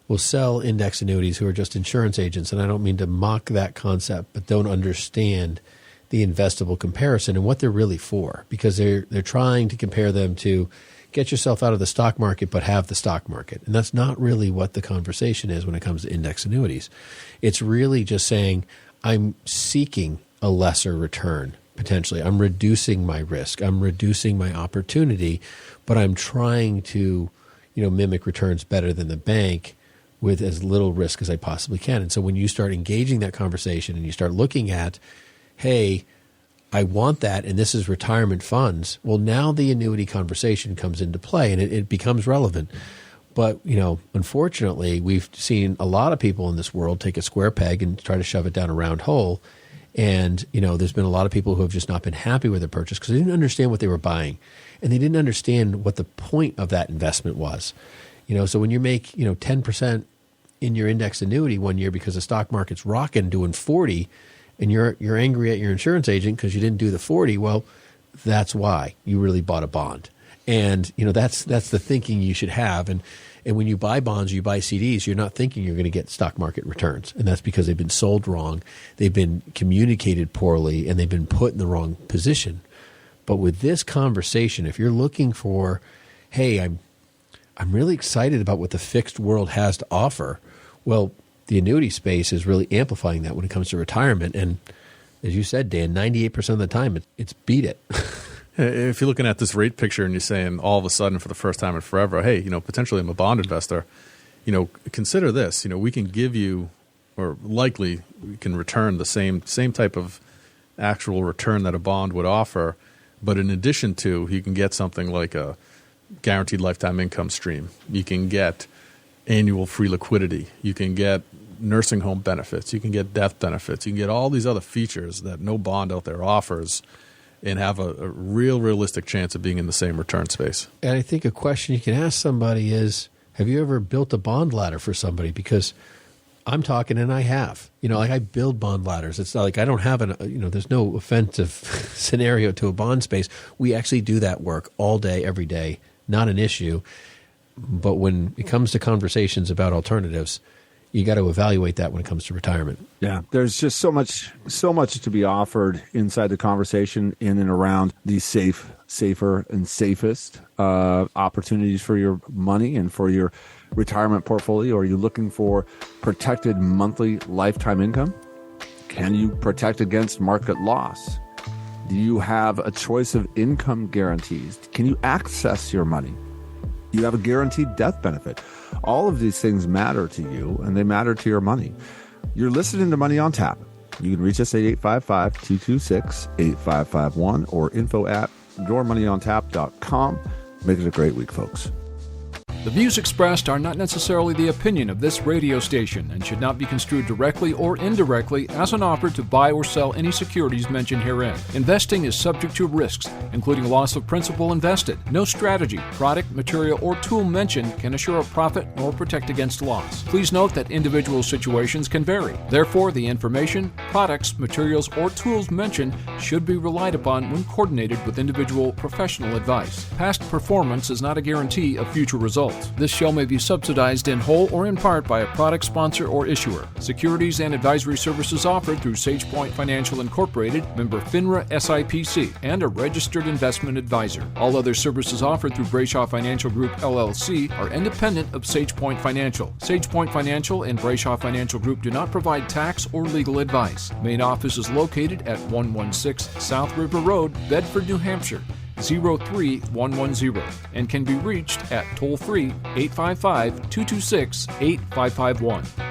will sell index annuities who are just insurance agents. And I don't mean to mock that concept, but don't understand the investable comparison and what they're really for, because they're trying to compare them to get yourself out of the stock market but have the stock market. And that's not really what the conversation is when it comes to index annuities. It's really just saying, I'm seeking a lesser return, potentially. I'm reducing my risk. I'm reducing my opportunity, but I'm trying to, mimic returns better than the bank with as little risk as I possibly can. And so when you start engaging that conversation and you start looking at, hey, I want that, and this is retirement funds, well, now the annuity conversation comes into play, and it becomes relevant. But, unfortunately, we've seen a lot of people in this world take a square peg and try to shove it down a round hole. And, there's been a lot of people who have just not been happy with their purchase because they didn't understand what they were buying. And they didn't understand what the point of that investment was. So when you make, 10% in your index annuity one year because the stock market's rocking, doing 40, and you're angry at your insurance agent because you didn't do the 40, well, that's why you really bought a bond. And, that's the thinking you should have. And when you buy bonds, you buy CDs, you're not thinking you're going to get stock market returns. And that's because they've been sold wrong, they've been communicated poorly, and they've been put in the wrong position. But with this conversation, if you're looking for, hey, I'm really excited about what the fixed world has to offer, well, the annuity space is really amplifying that when it comes to retirement. And as you said, Dan, 98% of the time, it's beat it. If you're looking at this rate picture and you're saying all of a sudden for the first time in forever, hey, potentially I'm a bond investor, consider this, we can give you, or likely we can return the same type of actual return that a bond would offer. But in addition to, you can get something like a guaranteed lifetime income stream. You can get annual free liquidity. You can get nursing home benefits. You can get death benefits. You can get all these other features that no bond out there offers, and have a realistic chance of being in the same return space. And I think a question you can ask somebody is, have you ever built a bond ladder for somebody? Because I'm talking, and I have. I build bond ladders. It's not like I don't have there's no offensive scenario to a bond space. We actually do that work all day, every day. Not an issue. But when it comes to conversations about alternatives, you got to evaluate that when it comes to retirement. Yeah, there's just so much to be offered inside the conversation in and around these safer and safest opportunities for your money and for your retirement portfolio. Are you looking for protected monthly lifetime income? Can you protect against market loss? Do you have a choice of income guarantees? Can you access your money? You have a guaranteed death benefit. All of these things matter to you, and they matter to your money. You're listening to Money on Tap. You can reach us at 855-226-8551 or info@moneyonTap.com. yourmoneyontap.com. Make it a great week, folks. The views expressed are not necessarily the opinion of this radio station and should not be construed directly or indirectly as an offer to buy or sell any securities mentioned herein. Investing is subject to risks, including loss of principal invested. No strategy, product, material, or tool mentioned can assure a profit nor protect against loss. Please note that individual situations can vary. Therefore, the information, products, materials, or tools mentioned should be relied upon when coordinated with individual professional advice. Past performance is not a guarantee of future results. This show may be subsidized in whole or in part by a product sponsor or issuer. Securities and advisory services offered through SagePoint Financial Incorporated, member FINRA SIPC, and a registered investment advisor. All other services offered through Brayshaw Financial Group LLC are independent of SagePoint Financial. SagePoint Financial and Brayshaw Financial Group do not provide tax or legal advice. Main office is located at 116 South River Road, Bedford, New Hampshire, 03110, and can be reached at toll-free 855-226-8551.